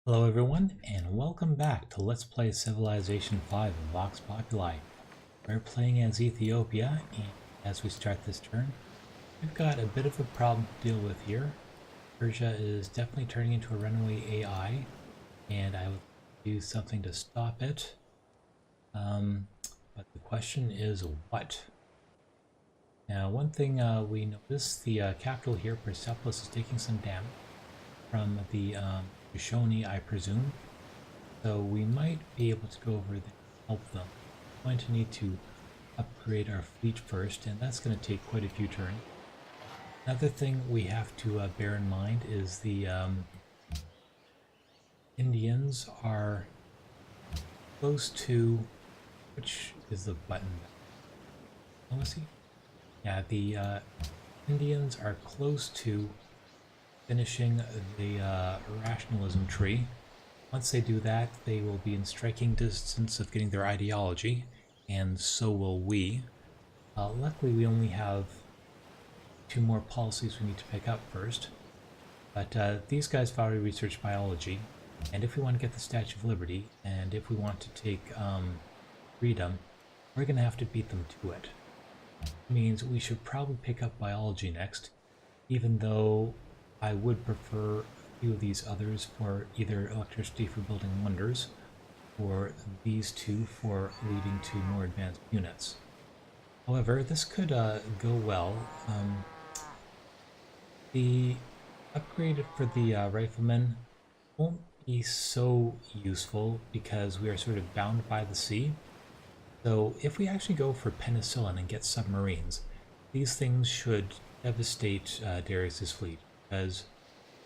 Hello everyone, and welcome back to Let's Play Civilization 5 in Vox Populi. We're playing as Ethiopia, and as we start this turn, we've got a bit of a problem to deal with here. Persia is definitely turning into a runaway AI, and I would do something to stop it. But the question is what? Now, one thing we notice, the capital here, Persepolis, is taking some damage from the Shoshone, I presume. So we might be able to go over there and help them. We're going to need to upgrade our fleet first, and that's going to take quite a few turns. Another thing we have to bear in mind is the Indians are close to, which is the button? Diplomacy? Yeah, the Indians are close to finishing the rationalism tree. Once they do that, they will be in striking distance of getting their ideology, and so will we. Luckily, we only have two more policies we need to pick up first. But these guys have already researched biology, and if we want to get the Statue of Liberty, and if we want to take freedom, we're going to have to beat them to it. Means we should probably pick up biology next, even though I would prefer a few of these others for either electricity for building wonders, or these two for leading to more advanced units. However, this could go well. The upgrade for the riflemen won't be so useful because we are sort of bound by the sea. So if we actually go for penicillin and get submarines, these things should devastate Darius's fleet, because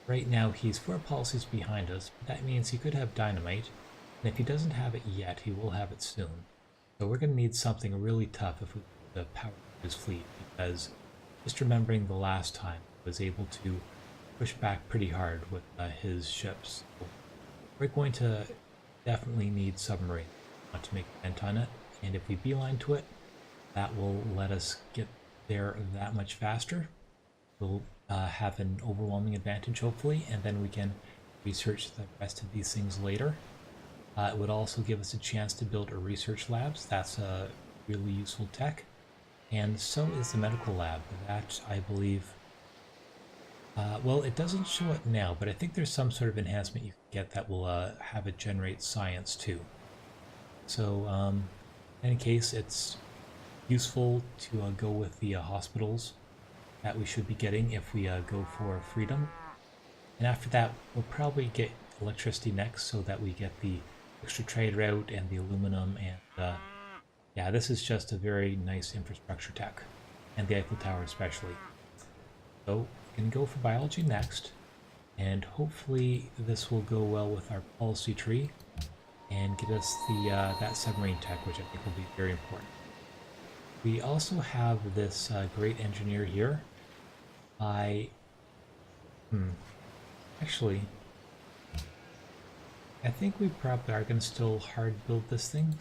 right now he's 4 policies behind us, but that means he could have dynamite, and if he doesn't have it yet, he will have it soon. So we're going to need something really tough if we want to power his fleet, because just remembering the last time, he was able to push back pretty hard with his ships. So we're going to definitely need submarine. Want to make a dent on it, and if we beeline to it, that will let us get there that much faster. We'll have an overwhelming advantage, hopefully, and then we can research the rest of these things later. It would also give us a chance to build a research labs. That's a really useful tech. And so is the medical lab. That, I believe, well, it doesn't show it now, but I think there's some sort of enhancement you can get that will have it generate science too. So, in any case, it's useful to go with the hospitals that we should be getting if we go for freedom. And after that, we'll probably get electricity next so that we get the extra trade route and the aluminum, and yeah, this is just a very nice infrastructure tech, and the Eiffel Tower especially. So we can go for biology next, and hopefully this will go well with our policy tree and get us the that submarine tech, which I think will be very important. We also have this great engineer here. Actually, I think we probably are going to still hard build this thing,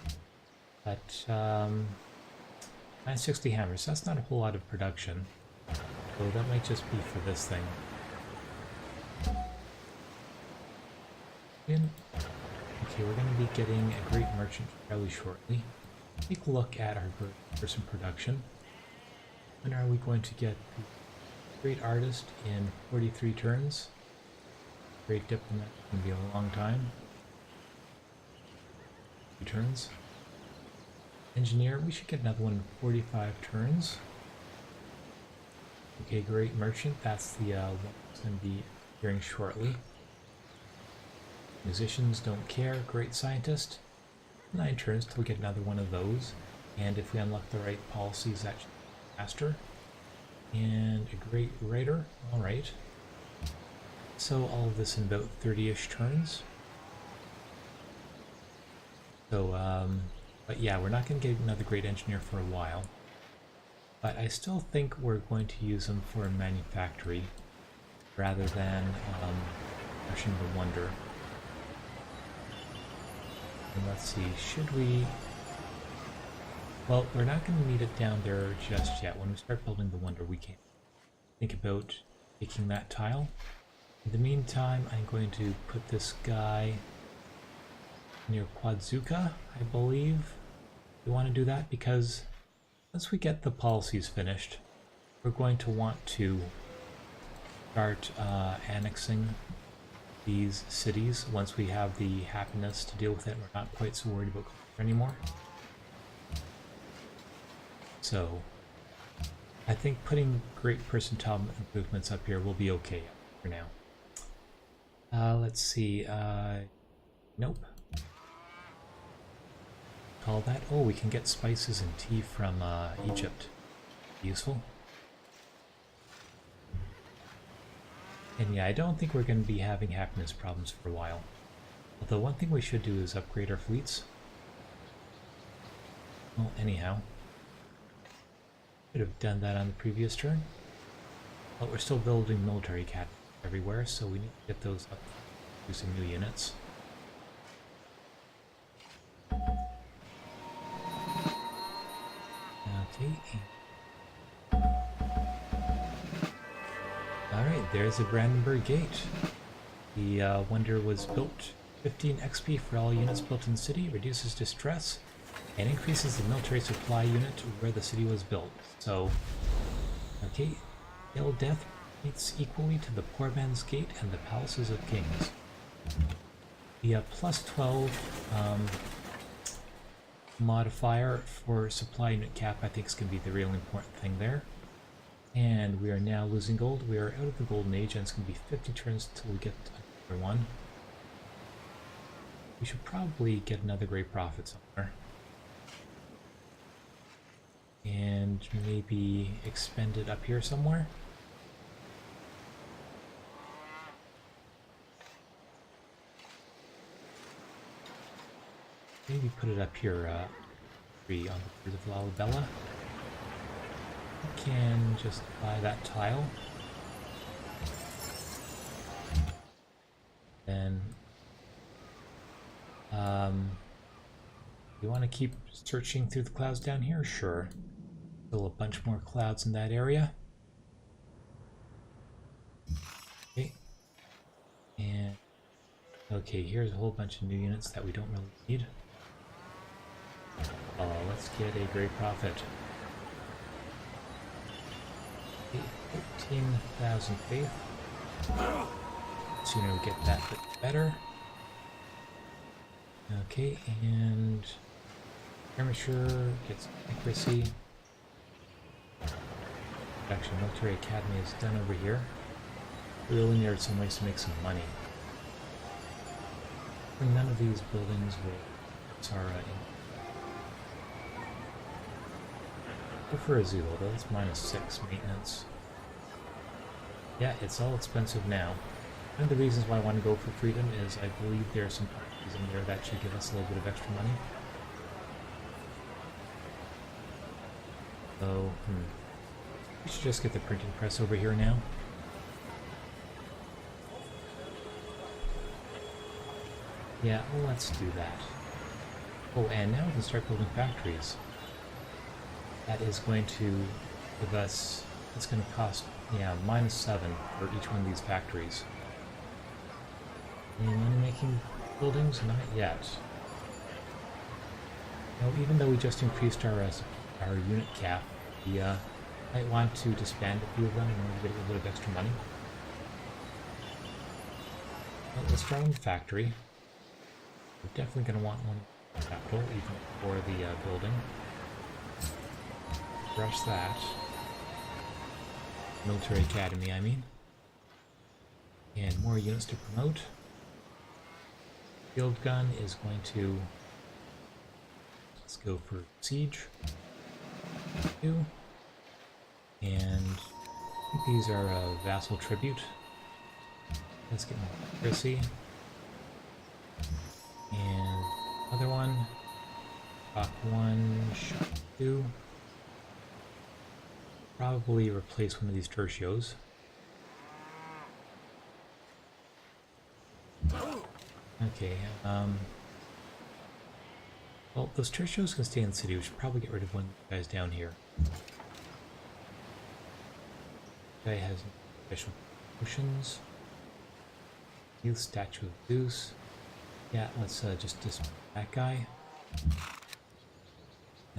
but 960 hammers, that's not a whole lot of production, so that might just be for this thing. Okay, we're going to be getting a great merchant fairly shortly. Take a look at our person production. When are we going to get the great artist in 43 turns? Great diplomat can be a long time. 2 turns. Engineer, we should get another one in 45 turns. Okay, great merchant, that's the one that's going to be appearing shortly. Musicians don't care, great scientist. 9 turns till we get another one of those, and if we unlock the right policies, that should be faster. And a great writer, alright. So all of this in about 30-ish turns. So, but yeah, we're not going to get another great engineer for a while. But I still think we're going to use them for a manufactory rather than rushing the wonder. And let's see, should we... Well, we're not going to need it down there just yet. When we start building the wonder, we can think about taking that tile. In the meantime, I'm going to put this guy near Quadzuka, I believe. We want to do that because once we get the policies finished, we're going to want to start annexing these cities once we have the happiness to deal with it. We're not quite so worried about culture anymore. So I think putting great percentile improvements up here will be okay for now. Let's see. Nope. Call that. Oh, we can get spices and tea from Egypt. Useful. And yeah, I don't think we're going to be having happiness problems for a while. Although one thing we should do is upgrade our fleets. Well, anyhow. Should have done that on the previous turn. But we're still building military academies everywhere, so we need to get those up to some new units. Okay. Alright, there's the Brandenburg Gate. The wonder was built. 15 XP for all units built in the city, reduces distress, and increases the military supply unit where the city was built. So, okay, ill death meets equally to the poor man's gate and the palaces of kings. The plus 12 modifier for supply unit cap I think is going to be the real important thing there. And we are now losing gold. We are out of the golden age and it's going to be 50 turns until we get another one. We should probably get another great profit somewhere. And maybe expend it up here somewhere. Maybe put it up here, 3 on the Bird of Lalabella. We can just buy that tile. Then, you want to keep searching through the clouds down here? Sure. Still a bunch more clouds in that area. Okay. And, okay, here's a whole bunch of new units that we don't really need. Let's get a great profit. 15,000 faith. Sooner we get that, the better. Okay, and Skirmisher gets accuracy. Actually, Military Academy is done over here. We really need some ways to make some money. And none of these buildings will Sara Go for a zoo, although it's -6 maintenance. Yeah, it's all expensive now. One of the reasons why I want to go for freedom is I believe there are some countries in there that should give us a little bit of extra money. So, we should just get the printing press over here now. Yeah, well, let's do that. Oh, and now we can start building factories. That is going to give us, it's going to cost, yeah, -7 for each one of these factories. Any money making buildings? Not yet. No, even though we just increased our unit cap, we might want to disband a few of them in order to get a little bit of extra money. Well, let's start on the factory. We're definitely going to want one capital, even for the building. Rush that. Military Academy, I mean. And more units to promote. Field gun is going to... Let's go for siege. 2. And I think these are vassal tribute. Let's get more accuracy. And other one. Shock 1, shock 2. Probably replace one of these tertios. Okay, well, those tertios can stay in the city. We should probably get rid of one of you guys down here. Guy has special potions. Youth statue of Zeus. Yeah, let's just dismiss that guy.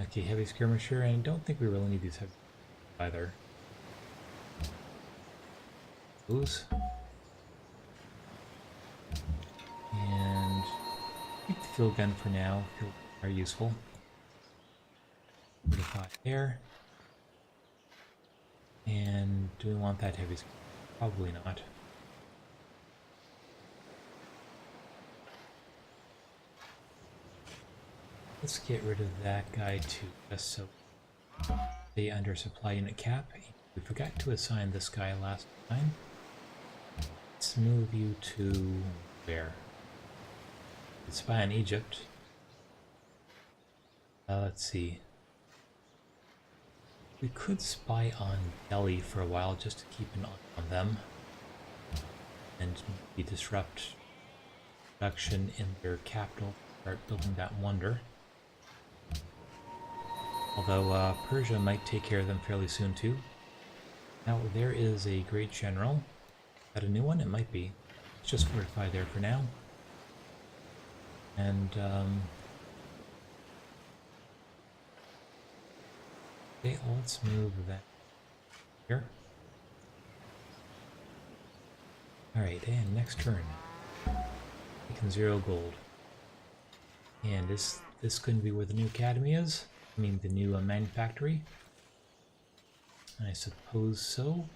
Okay, heavy skirmisher, and I don't think we really need these heavy either. Those. And keep the field gun for now. Field guns are useful. 45 there. And do we want that heavy skirmisher? Probably not. Let's get rid of that guy too, just so they under supply unit cap. We forgot to assign this guy last time. Let's move you to where? Let's spy on Egypt. Let's see. We could spy on Delhi for a while just to keep an eye on them and maybe disrupt production in their capital, start building that wonder. Although Persia might take care of them fairly soon too. Now there is a great general. Is that a new one? It might be. Let's just fortify there for now. And okay, let's move that here. Alright, and next turn. Taking 0 gold. And is this going to be where the new academy is? I mean, the new manufactory? I suppose so.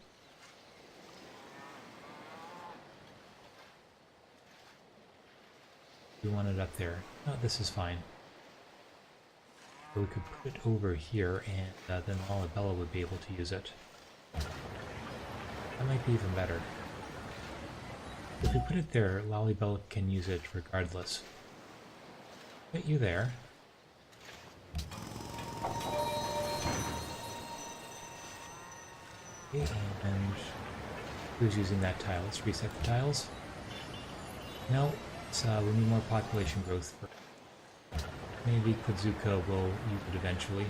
We want it up there. No, this is fine. So we could put it over here, and then Lalibela would be able to use it. That might be even better. If we put it there, Lalibela can use it regardless. Put you there. Okay, and who's using that tile? Let's reset the tiles. No, we need more population growth. Maybe Kudzuka will use it eventually.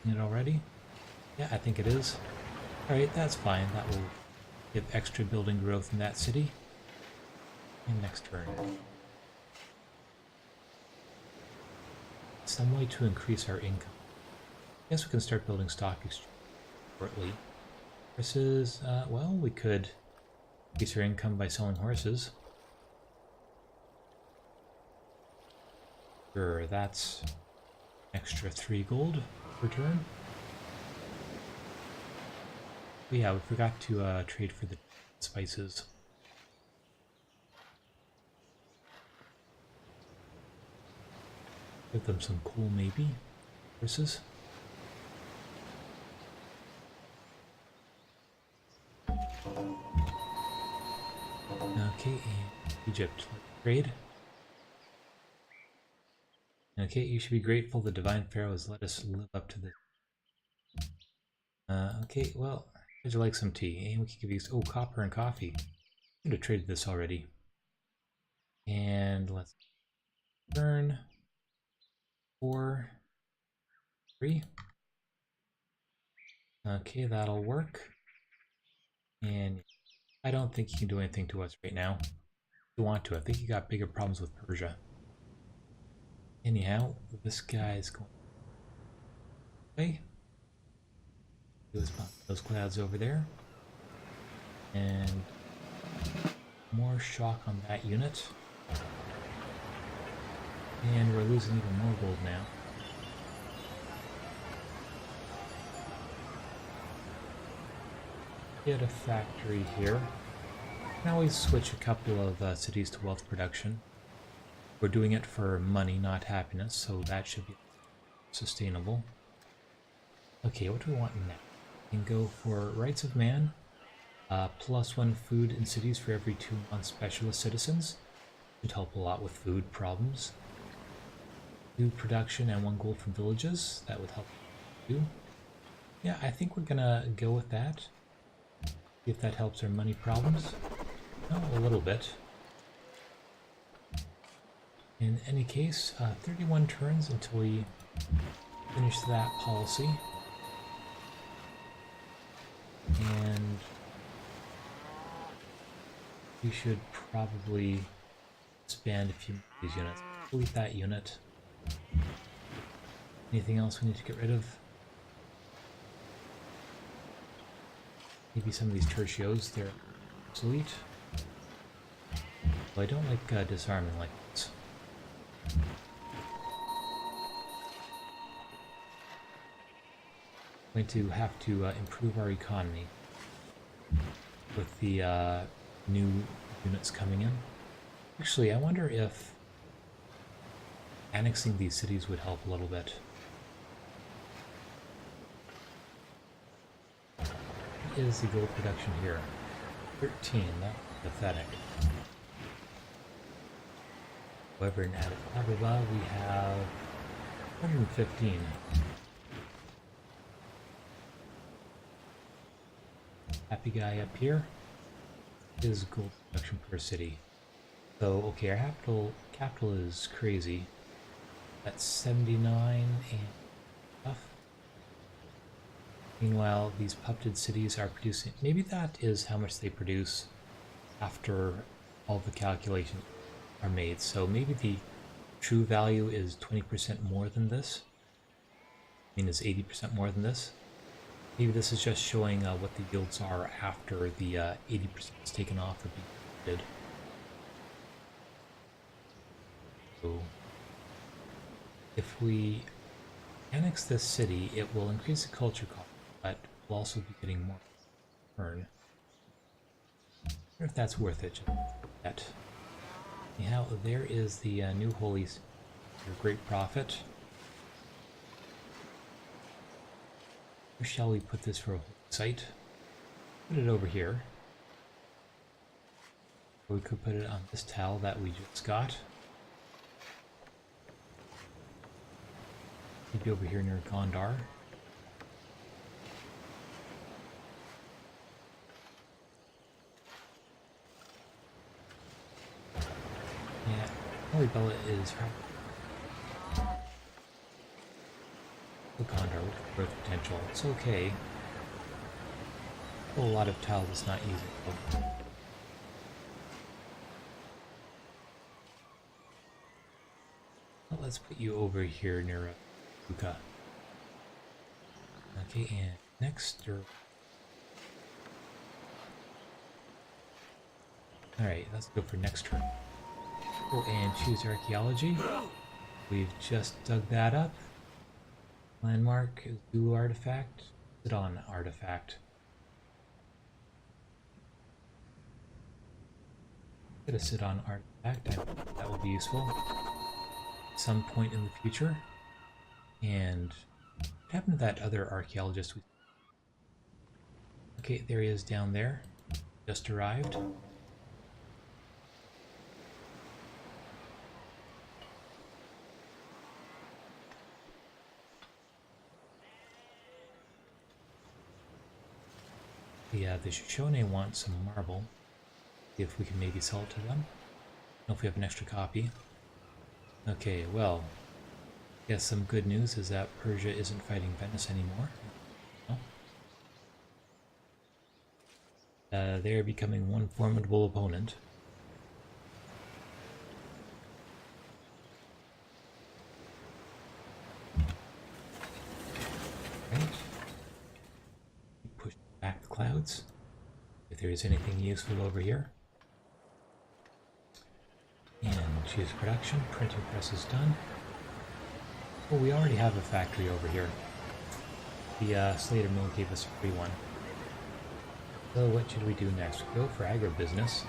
Is it already? Yeah, I think it is. Alright, that's fine. That will give extra building growth in that city. And next turn. Some way to increase our income. I guess we can start building stock exchange shortly. Horses, well, we could increase our income by selling horses. Sure, that's extra 3 gold per turn. But yeah, we forgot to trade for the spices. Give them some coal, maybe. Horses. Okay, and Egypt, let's trade. Okay, you should be grateful the Divine Pharaoh has let us live up to this. Okay, well, would you like some tea? And we can give you, oh, copper and coffee. I should have traded this already. And let's turn 4, 3. Okay, that'll work. And I don't think you can do anything to us right now. If you want to, I think you got bigger problems with Persia. Anyhow, this guy's going away. Those clouds over there. And more shock on that unit. And we're losing even more gold now. Get a factory here. Now we switch a couple of cities to wealth production. We're doing it for money, not happiness, so that should be sustainable. Okay, what do we want next? We can go for Rights of Man, +1 food in cities for every 2 non-specialist citizens. Should help a lot with food problems. 2 production and 1 gold from villages. That would help too. Yeah, I think we're gonna go with that. See if that helps our money problems. Oh, a little bit. In any case, 31 turns until we finish that policy. And we should probably expand a few of these units. Delete that unit. Anything else we need to get rid of? Maybe some of these tertios, they're obsolete. Well, I don't like disarming like this. Going to have to improve our economy with the new units coming in. Actually, I wonder if annexing these cities would help a little bit. What is the gold production here? 13, that's pathetic. However, in Addis Ababa we have 115. Happy guy up here is gold production per city. So, okay, our capital is crazy. That's 79 and stuff. Meanwhile, these puppeted cities are producing. Maybe that is how much they produce after all the calculations are made. So maybe the true value is 20% more than this. I mean, is 80% more than this. Maybe this is just showing what the yields are after the 80% is taken off or being did. So if we annex this city, it will increase the culture cost, but we'll also be getting more return. I wonder if that's worth it yet. Anyhow, there is the new holy your great prophet. Where shall we put this for a holy site? Put it over here. Or we could put it on this tile that we just got. Maybe over here near Gondar. Yeah, Bella is Gondar with growth potential. It's okay. A lot of tiles it's not using. Well, let's put you over here near Luca. Okay, and next. Alright, let's go for next turn. Oh, and choose archaeology. We've just dug that up. Landmark, Zulu artifact, sit on artifact. Get a sit on artifact, I think that will be useful at some point in the future. And what happened to that other archaeologist? Okay, there he is down there, just arrived. Yeah, the Shoshone want some marble. See if we can maybe sell it to them. I don't know if we have an extra copy. Okay, well, yes, some good news is that Persia isn't fighting Venice anymore. No. They're becoming one formidable opponent. Right. Push back the clouds. If there is anything useful over here. And choose production. Printing press is done. Oh, we already have a factory over here. The Slater Mill gave us a free one. So what should we do next? Go for agribusiness.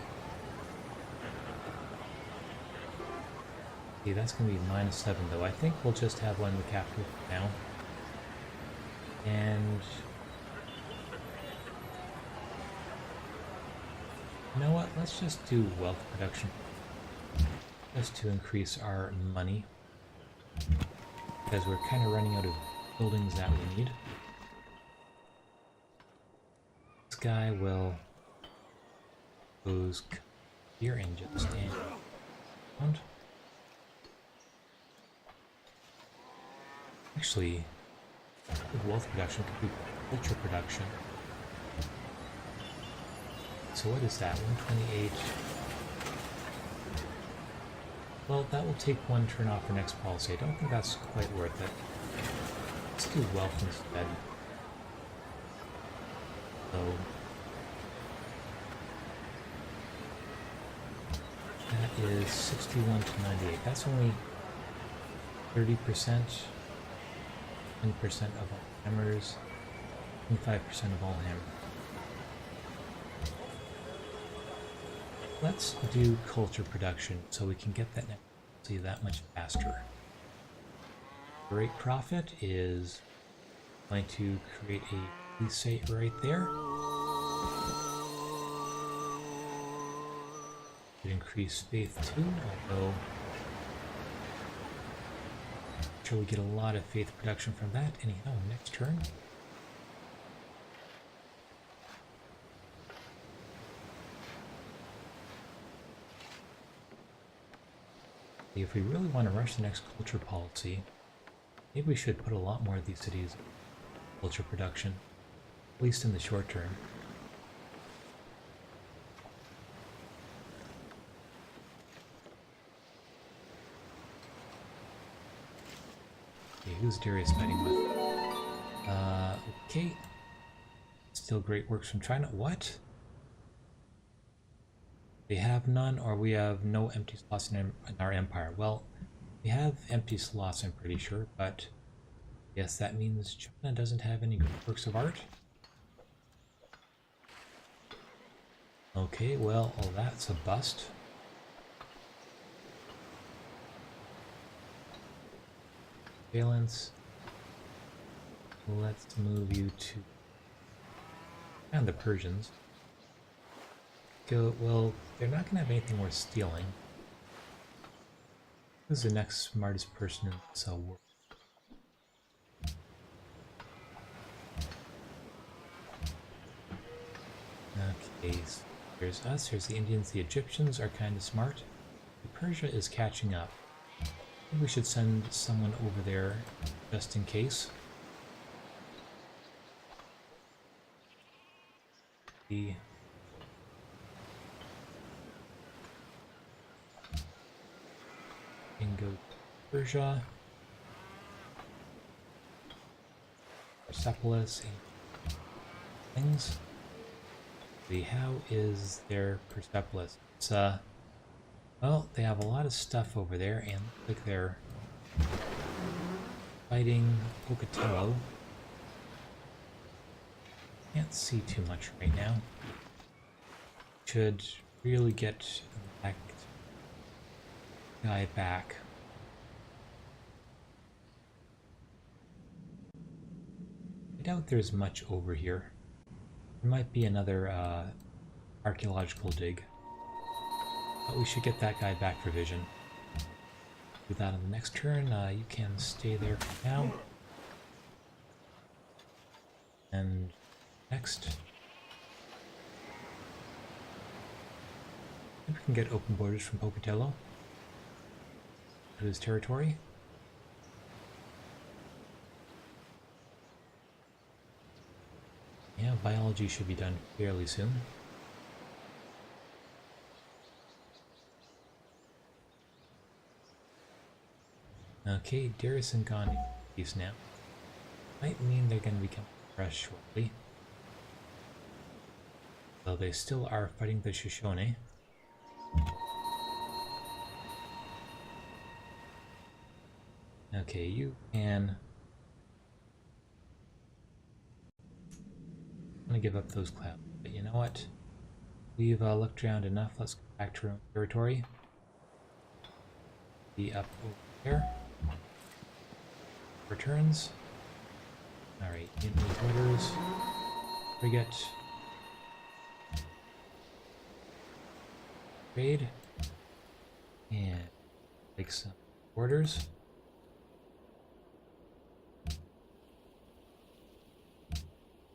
Okay, that's going to be -7 though. I think we'll just have one in the capital now. And you know what? Let's just do wealth production. Just to increase our money. Because we're kind of running out of buildings that we need. This guy will goes here and just stand around. Actually, wealth production could be culture production. So what is that? 128. Well, that will take one turn off for next policy. I don't think that's quite worth it. Let's do wealth instead. So that is 61 to 98. That's only 30%, 10% of all hammers, 25% of all hammers. Let's do culture production so we can get that next policy that much faster. Great profit is going to create a police site right there. Could increase faith too, although I'm sure we get a lot of faith production from that. Anyhow, next turn. If we really want to rush the next culture policy, maybe we should put a lot more of these cities in culture production, at least in the short term. Okay, who's Darius fighting with? Okay. Still great works from China. What? They have none, or we have no empty slots in our empire. Well, we have empty slots, I'm pretty sure, but yes, that means China doesn't have any great works of art. Okay, well, that's a bust. Valence. Let's move you to and the Persians. Go. Well, they're not going to have anything worth stealing. Who's the next smartest person in this world? Okay, so there's us, here's the Indians. The Egyptians are kind of smart. Persia is catching up. Maybe we should send someone over there just in case. The can go to Persia, Persepolis, and things. How is their Persepolis? It's well, they have a lot of stuff over there, and like they're fighting Pocatello. Can't see too much right now. Should really get that guy back. I doubt there's much over here. There might be another archaeological dig. But we should get that guy back for vision. Do that on the next turn. You can stay there for now. And next. Maybe we can get open borders from Pocatello to his territory. Yeah, biology should be done fairly soon. Okay, Darius and Gandhi peace now. Might mean they're going to become fresh shortly. Though they still are fighting the Shoshone. Okay, you can... I'm going to give up those clouds, but you know what? We've looked around enough. Let's go back to our own territory. Be up over there. Returns. Alright, in these orders. Frigate. Trade. And take some orders.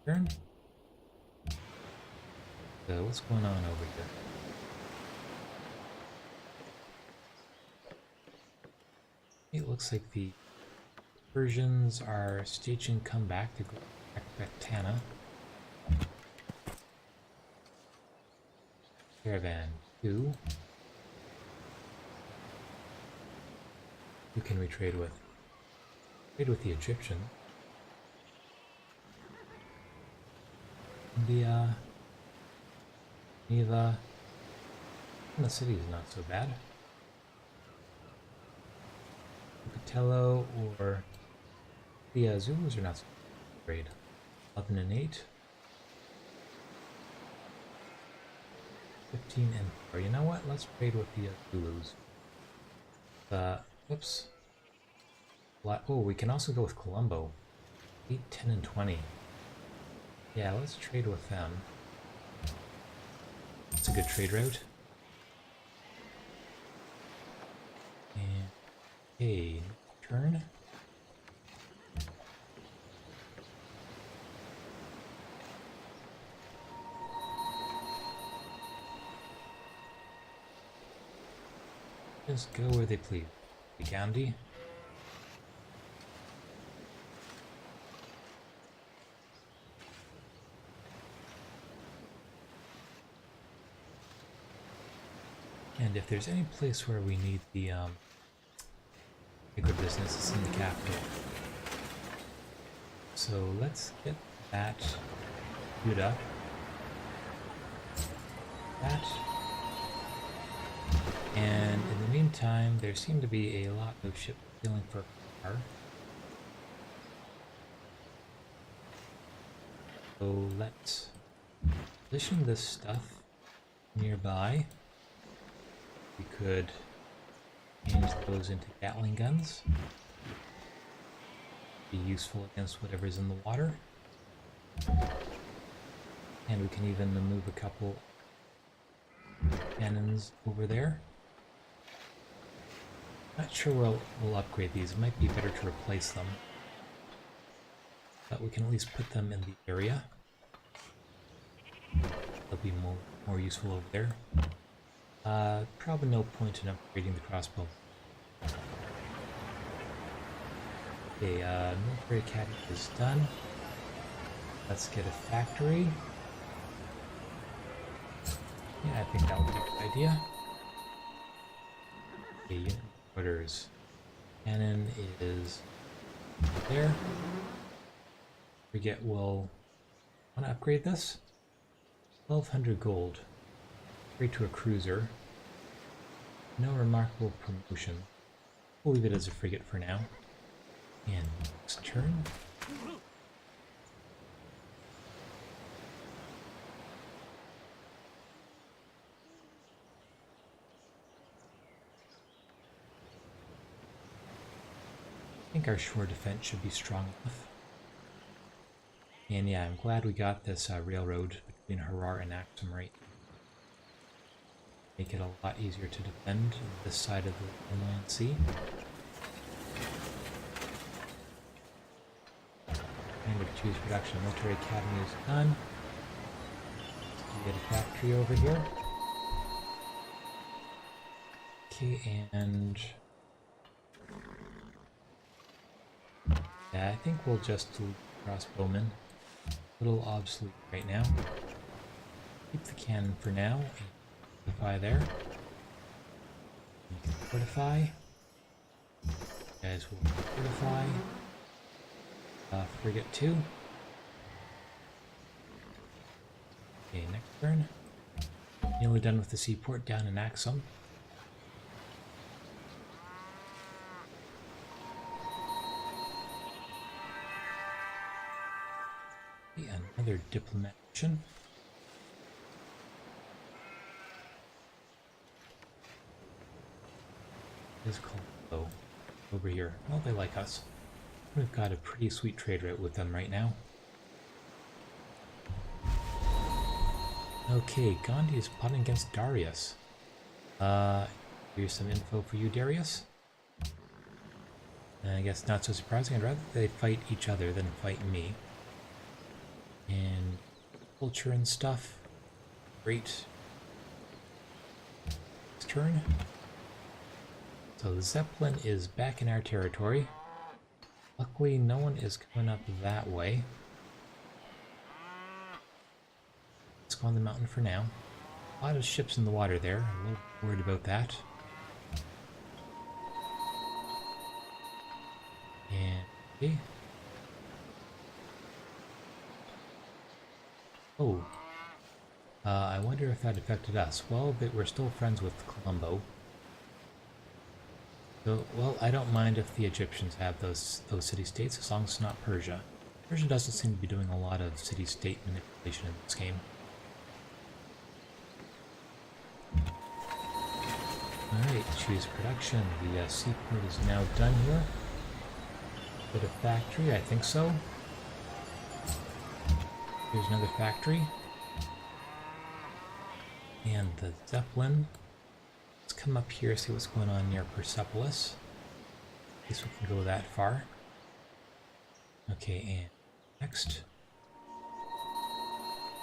Turn. So what's going on over here? It looks like the Persians are staging comeback to go back to Tana. Caravan 2. Who can we trade with? Trade with the Egyptian. India. Neva. And the city is not so bad. Pocatello or the Zulus are not so great. 11 and 8. 15 and 4. You know what? Let's trade with the Zulus. Whoops. Oh, we can also go with Colombo. 8, 10, and 20. Yeah, let's trade with them. That's a good trade route. And okay, turn. Just go where they please. Gandhi. And if there's any place where we need the agribusiness, it's in the capital. So let's get that queued up. That. And in the meantime, there seem to be a lot of ships sailing for car. So let's position this stuff nearby. We could change those into Gatling guns. Be useful against whatever's in the water. And we can even move a couple cannons over there. Not sure we'll upgrade these. It might be better to replace them. But we can at least put them in the area. They'll be more useful over there. Probably no point in upgrading the crossbow. Okay, military academy is done. Let's get a factory. Yeah, I think that would be a good idea. Okay, unit orders. Cannon is there. Forget we'll want to upgrade this. 1200 gold. Upgrade to a cruiser. No remarkable promotion. We'll leave it as a frigate for now. And next turn. I think our shore defense should be strong enough. And yeah, I'm glad we got this railroad between Harar and Axum right. Make it a lot easier to defend this side of the inland sea. Kind of choose production. Military academy is done. Let's get a factory over here. Okay, and yeah, I think we'll just do crossbowmen. A little obsolete right now. Keep the cannon for now. Fortify there. Fortify. You guys will fortify. Frigate 2. Okay, next turn. Nearly done with the seaport down in Axum. Okay, another diplomat mission. Is called over here. Well, they like us. We've got a pretty sweet trade route with them right now. Okay, Gandhi is plotting against Darius. Here's some info for you, Darius. And I guess not so surprising. I'd rather they fight each other than fight me. And culture and stuff. Great. Next turn. So the Zeppelin is back in our territory. Luckily, no one is coming up that way. Let's go on the mountain for now. A lot of ships in the water there. I'm a little worried about that. Okay. Oh, I wonder if that affected us. Well, but we're still friends with Colombo. So, well, I don't mind if the Egyptians have those city-states as long as it's not Persia. Persia doesn't seem to be doing a lot of city-state manipulation in this game. Alright, choose production. The seaport is now done here. Bit of factory, I think so. Here's another factory. And the Zeppelin. Let's come up here, see what's going on near Persepolis. At least we can go that far. Okay, and next.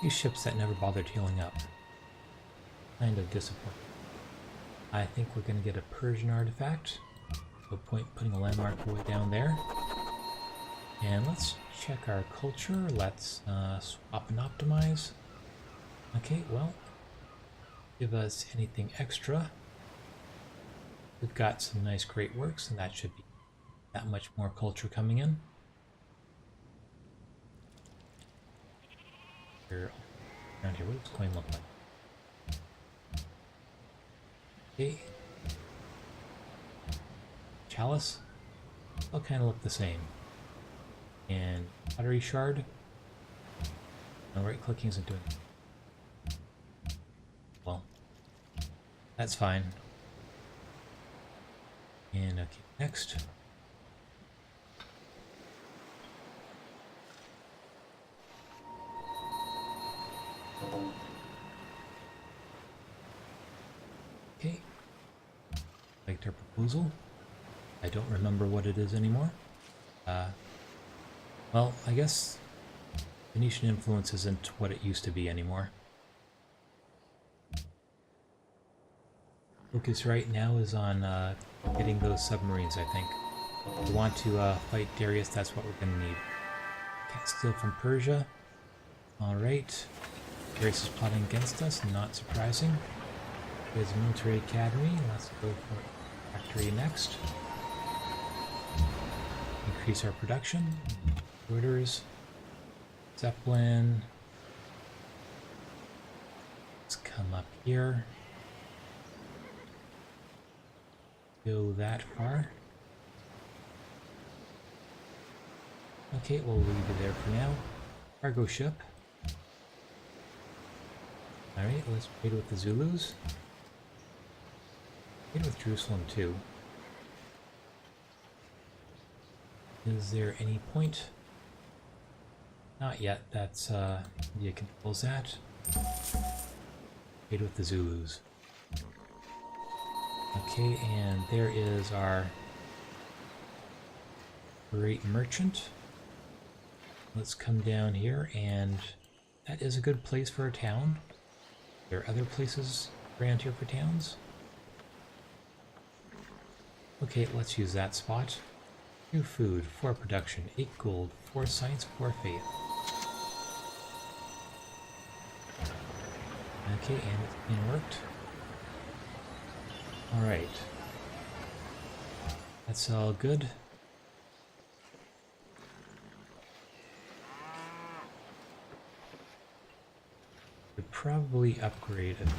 These ships that never bothered healing up. Kind of disappointing. I think we're going to get a Persian artifact. No point putting a landmark way down there. And let's check our culture. Let's swap and optimize. Okay, well, give us anything extra. We've got some nice great works, and that should be that much more culture coming in. Here, around here, what does coin look like? Okay. Chalice? They'll kind of look the same. And pottery shard? No, right clicking isn't doing it. Well, that's fine. And okay, next. Okay. Liked our proposal. I don't remember what it is anymore. Well, I guess Venetian influence isn't what it used to be anymore. Focus right now is on getting those submarines, I think. If we want to fight Darius, that's what we're going to need. Can't steal from Persia. Alright. Darius is plotting against us, not surprising. There's a military academy. Let's go for factory next. Increase our production. Orders. Zeppelin. Let's come up here. Go that far. Okay, we'll leave it there for now. Cargo ship. Alright, let's trade with the Zulus. Trade with Jerusalem too. Is there any point? Not yet, that's India controls that. Trade with the Zulus. Okay, and there is our great merchant. Let's come down here, and that is a good place for a town. There are other places around here for towns. Okay, let's use that spot. 2 food, 4 production, 8 gold, 4 science, 4 faith. Okay, and it's being worked. Alright. That's all good. Could probably upgrade a few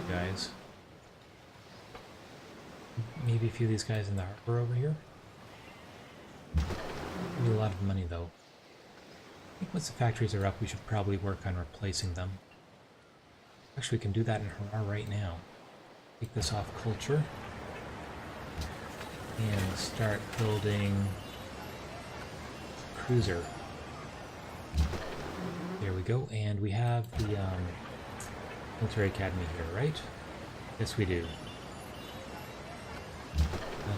guys. Maybe a few of these guys in the harbor over here. Need a lot of money though. I think once the factories are up, we should probably work on replacing them. Actually, we can do that in Harar right now. Take this off culture and start building cruiser. There we go, and we have the military academy here, right? Yes, we do.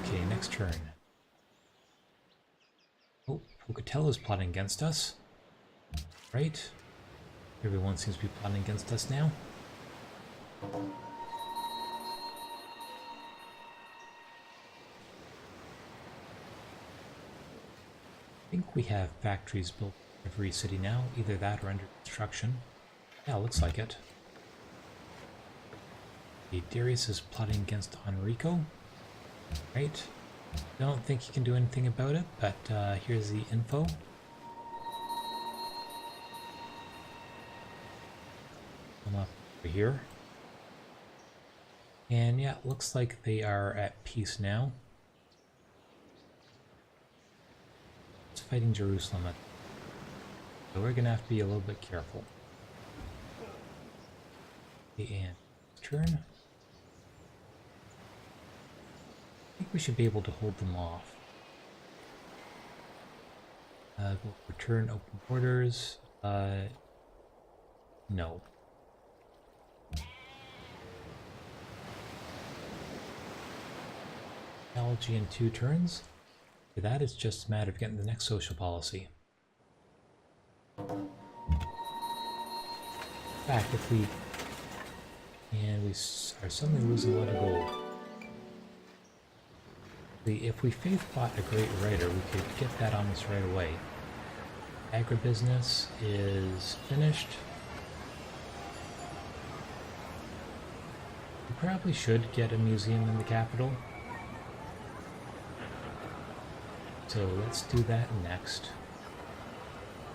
Okay, next turn. Oh, Pocatello's plotting against us. Right? Everyone seems to be plotting against us now. I think we have factories built in every city now, either that or under construction. Yeah, looks like it. Okay, Darius is plotting against Enrico. Right. Don't think you can do anything about it, but here's the info. Come up over here. And yeah, it looks like they are at peace now. It's fighting Jerusalem. So we're going to have to be a little bit careful. Okay, and turn. I think we should be able to hold them off. We'll return open borders. No. Technology in 2 turns. For that, it's just a matter of getting the next social policy. In fact, if we... And we are suddenly losing a lot of gold. If we faith bought a great writer, we could get that almost right away. Agribusiness is finished. We probably should get a museum in the capital. So let's do that next.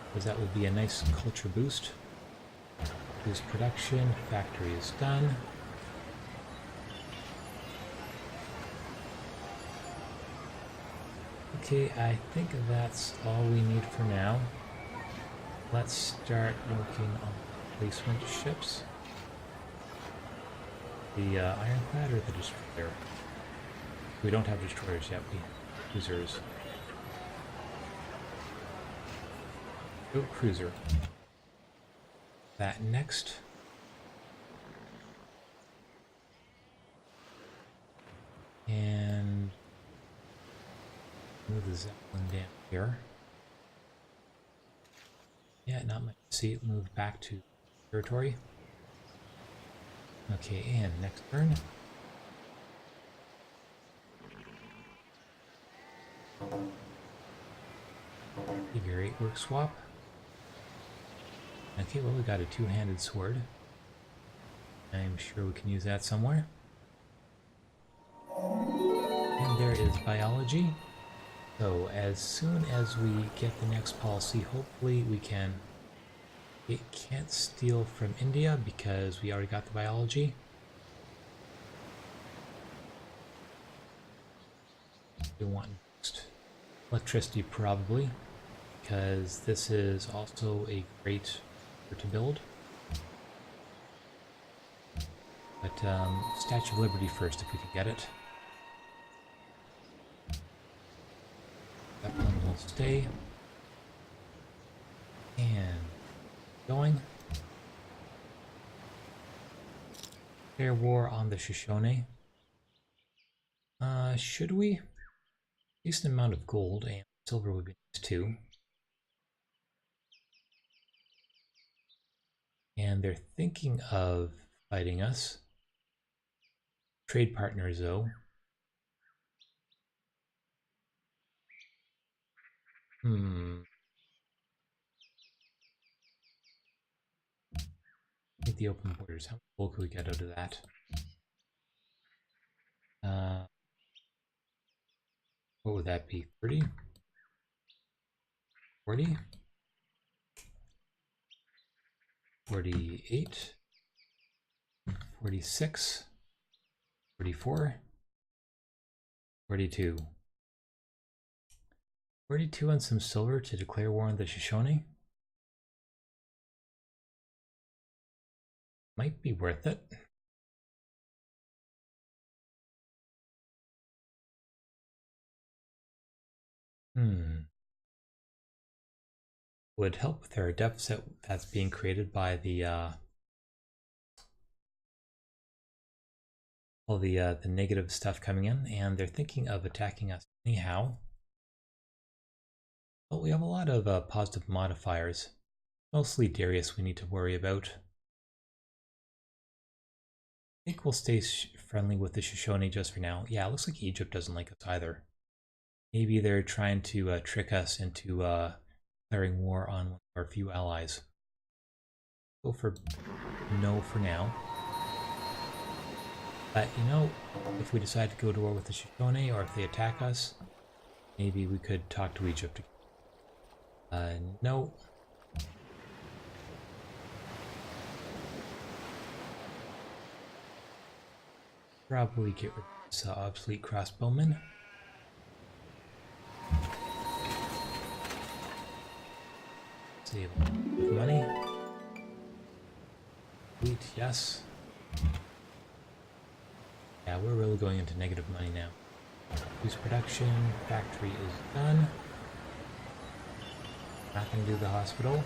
Because that would be a nice culture boost. Boost production, factory is done. Okay, I think that's all we need for now. Let's start working on replacement ships. The ironclad or the destroyer? We don't have destroyers yet, we have cruisers. Go cruiser. That next. And move the Zeppelin down here. Yeah, not much to see. Move back to territory. Okay, and next turn. Figure 8 work swap. Okay, well, we got a 2-handed sword. I'm sure we can use that somewhere. And there is biology. So as soon as we get the next policy, hopefully we can... It can't steal from India because we already got the biology. We want next electricity probably, because this is also a great to build. But Statue of Liberty first, if we could get it. That one will stay. And going. Fair war on the Shoshone. Should we? Decent amount of gold and silver would be nice too. And they're thinking of fighting us. Trade partners, though. The open borders. How much gold could we get out of that? What would that be? 30? 40? 48? 46? 44? 42? 42 and some silver to declare war on the Shoshone? Might be worth it. Would help with our deficit that's being created by the all the negative stuff coming in, and they're thinking of attacking us anyhow. But we have a lot of positive modifiers. Mostly Darius we need to worry about. I think we'll stay friendly with the Shoshone just for now. Yeah, it looks like Egypt doesn't like us either. Maybe they're trying to trick us into declaring war on one of our few allies. Go for no for now. But, you know, if we decide to go to war with the Shoshone, or if they attack us, maybe we could talk to Egypt. No. Probably get rid of this obsolete crossbowman. Save money. Wheat, yes. Yeah, we're really going into negative money now. Use production, factory is done. Not gonna do the hospital.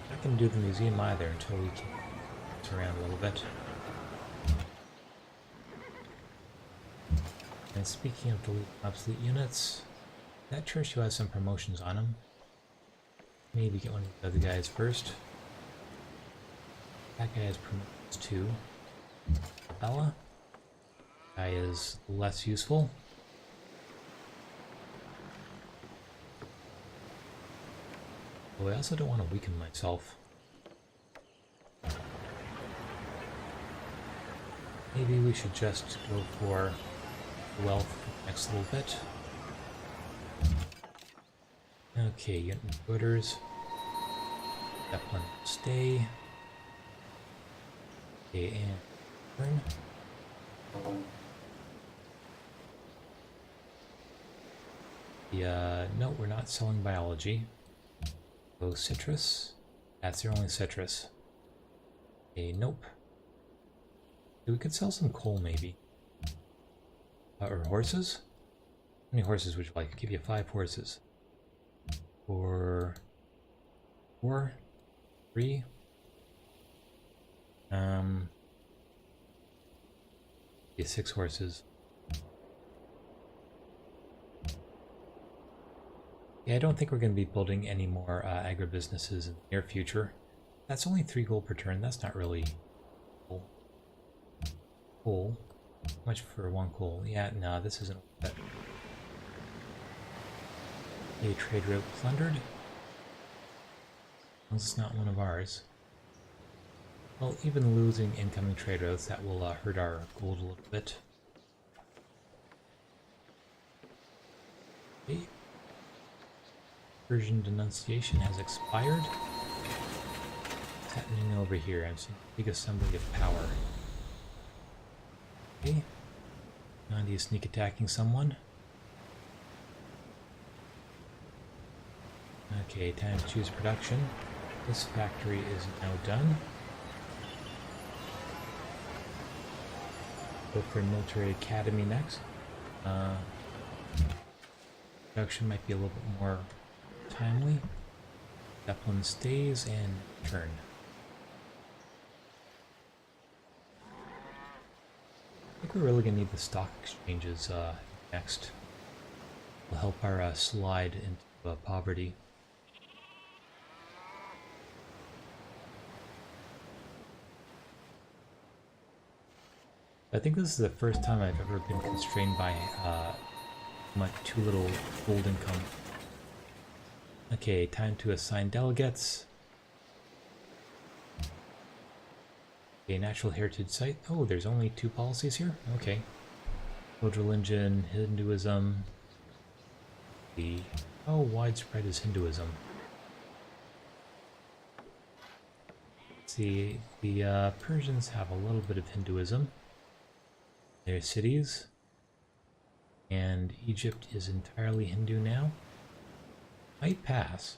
Not gonna do the museum either until we can mess around a little bit. And speaking of delete obsolete units, that church has some promotions on them. Maybe get one of the other guys first. That guy has promotions too. Bella. Guy is less useful. Oh, I also don't want to weaken myself. Maybe we should just go for wealth for the next little bit. Okay, unit voters. That one stay. Okay, and turn. No, we're not selling biology. Go citrus. That's their only citrus. Okay, nope. We could sell some coal, maybe. Or horses? How many horses would you like? I'll give you 5 horses. For 4, 3. Yeah, 6 horses. Yeah, I don't think we're going to be building any more agribusinesses in the near future. That's only 3 gold per turn. That's not really cool. Coal. How much for 1 coal? Yeah, no, this isn't worth it. A trade route plundered. It's not one of ours. Well, even losing incoming trade routes, that will hurt our gold a little bit. Okay. Persian denunciation has expired. What's happening over here? I'm seeing a big assembly of power. Okay. Nandi is sneak attacking someone. Okay, time to choose production. This factory is now done. Go for a military academy next. Production might be a little bit more timely. Zeppelin stays and turn. I think we're really going to need the stock exchanges next. Will help our slide into poverty. I think this is the first time I've ever been constrained by my too little gold income. Okay, time to assign delegates. Okay, natural heritage site. Oh, there's only 2 policies here? Okay. World religion, Hinduism. How widespread is Hinduism? Let's see, the Persians have a little bit of Hinduism. Their cities, and Egypt is entirely Hindu now. Might pass.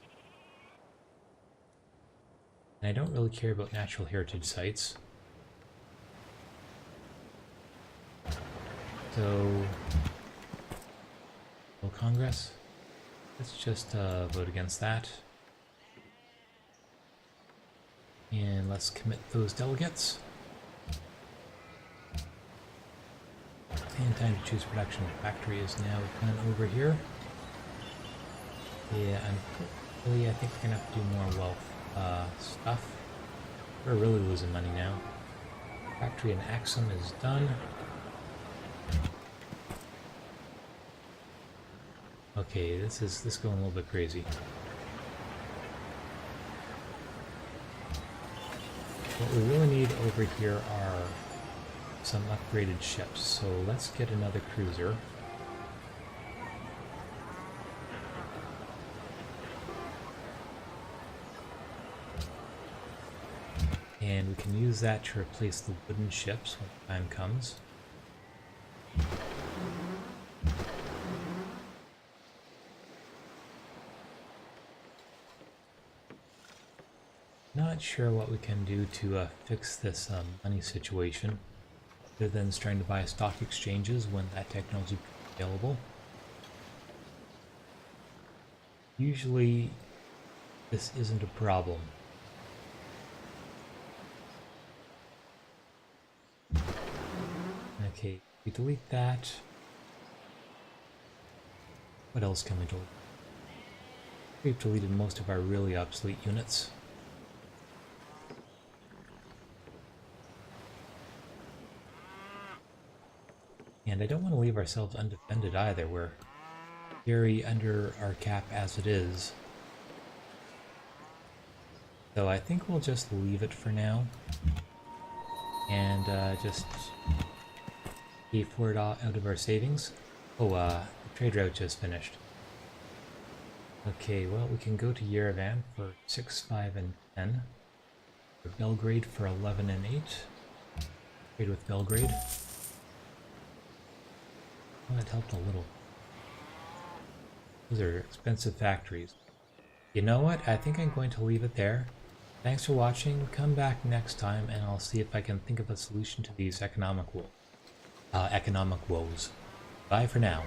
And I don't really care about natural heritage sites. So, Congress, let's just vote against that. And let's commit those delegates. And time to choose production. Factory is now done over here. Yeah, unfortunately, I think we're gonna have to do more wealth stuff. We're really losing money now. Factory in Axum is done. Okay, this is going a little bit crazy. What we really need over here are some upgraded ships. So let's get another cruiser. And we can use that to replace the wooden ships when the time comes. Not sure what we can do to fix this money situation, other than trying to buy stock exchanges when that technology becomes available. Usually, this isn't a problem. Okay, we delete that. What else can we delete? We've deleted most of our really obsolete units. And I don't want to leave ourselves undefended either. We're very under our cap as it is. So I think we'll just leave it for now. And just pay for it all out of our savings. Oh, the trade route just finished. Okay, well, we can go to Yerevan for 6, 5, and 10. For Belgrade for 11 and 8. Trade with Belgrade. Well, that helped a little. Those are expensive factories. You know what? I think I'm going to leave it there. Thanks for watching. Come back next time and I'll see if I can think of a solution to these economic woes. Bye for now.